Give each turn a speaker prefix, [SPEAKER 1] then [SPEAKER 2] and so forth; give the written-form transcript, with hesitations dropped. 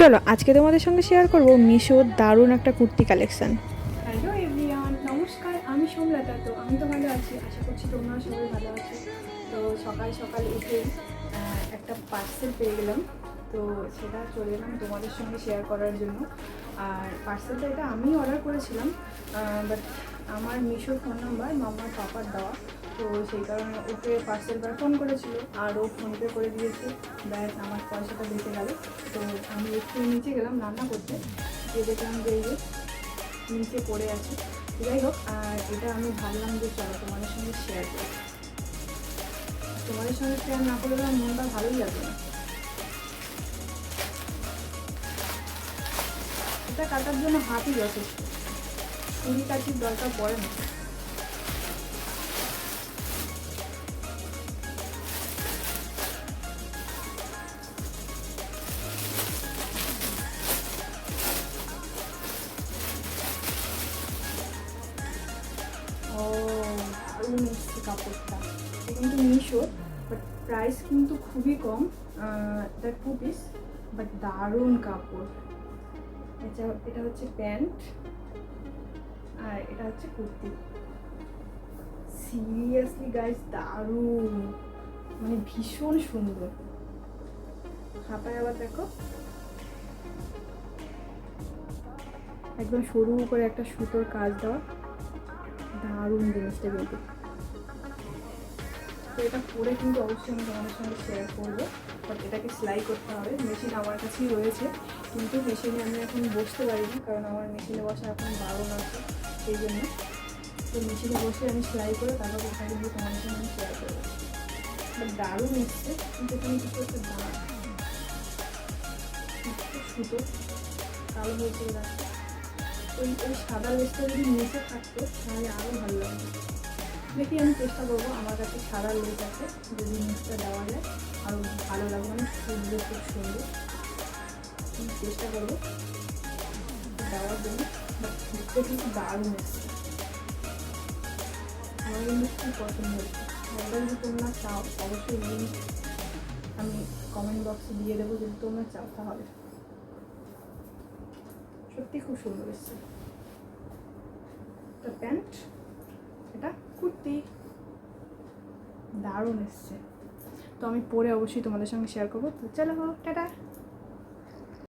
[SPEAKER 1] চলো আজকে তোমাদের সঙ্গে শেয়ার করব মিশোর দারুণ একটা কুর্তি কালেকশন।
[SPEAKER 2] হ্যালো এভরিওয়ান, নমস্কার। আমি সোমলতা। তো আমি তো ভালো আছি, আশা করছি তোমরা সবাই ভালো আছো। তো সকাল সকাল উঠেই একটা পার্সেল পেয়ে গেলাম। তো সেটা চলে এলাম তোমাদের সঙ্গে শেয়ার করার জন্য। আর পার্সেলটা এটা আমি অর্ডার করেছিলাম, বাট আমার মিশোর ফোন নাম্বার মামার পাপার দেওয়া। তো সেই কারণে ওকে পার্সেলটা ফোন করেছিল আর ও ফোনপে করে দিয়েছে। ব্যাস আমার পয়সাটা বেঁচে গেল। তো আমি একটু নিচে গেলাম রান্না করতে, গিয়ে দেখলাম যে এই যে নিচে পড়ে আছে। যাই হোক, আর এটা আমি ভাবলাম যে চলো তোমাদের সঙ্গে শেয়ার করি। তোমাদের সঙ্গে শেয়ার না করলে আমার মনটা ভালোই লাগবে না। এটা কাটার জন্য হাতই যথেষ্ট, ছুরি কাঠির দরকার পড়ে না। ও, দারুণ এসছে কাপড়টা। এটা কিন্তু মিশোর, বাট প্রাইস কিন্তু খুবই কম। এটা 2 পিস, বাট দারুণ কাপড়। এটা হচ্ছে প্যান্ট আর এটা হচ্ছে কুর্তি। সিরিয়াসলি গাইস, দারুণ, মানে ভীষণ সুন্দর। হাতায় আবার দেখো, একদম সরু করে একটা সুতোর কাজ দেওয়া, দারুণ জিনিসটা কিন্তু। তো এটা পরে কিন্তু অবশ্যই আমি তোমাদের সঙ্গে শেয়ার করবো। বাট এটাকে সেলাই করতে হবে, মেশিন আমার কাছেই রয়েছে, কিন্তু মেশিনে আমি এখন বসতে পারি না, কারণ আমার মেশিনে বসা এখন বারণ আছে, সেই জন্য। তো মেশিনে বসে আমি সেলাই করে তারপর ওটা কিন্তু তোমাদের সঙ্গে আমি শেয়ার করবো। বাট দারুণ এসছে, কিন্তু তুমি কিছু একটা দাঁড়া সুতো কালো হয়েছে রাখতে। ওই সাদা লেসটা যদি নিচে থাকতো তাহলে আরও ভালো লাগতো। দেখি আমি চেষ্টা করবো, আমার কাছে সাদা লেস আছে, যদি নিচটা দেওয়া যায় আরও ভালো লাগবে, মানে সুন্দর, খুব সুন্দর। আমি চেষ্টা করবো দেওয়ার জন্য। বাট দেখতে কিন্তু দারুণ এসছে, আমার কিন্তু খুব পছন্দ হচ্ছে। একবার যদি তোমরা চাও অবশ্যই লিঙ্ক আমি কমেন্ট বক্সে দিয়ে দেবো, যদি তোমরা চাও তাহলে। সত্যি খুব সুন্দর এসছে। এটা প্যান্ট, এটা কুর্তি, দারুণ এসছে। তো আমি পরে অবশ্যই তোমাদের সঙ্গে শেয়ার করবো। তো চলো, টাটা।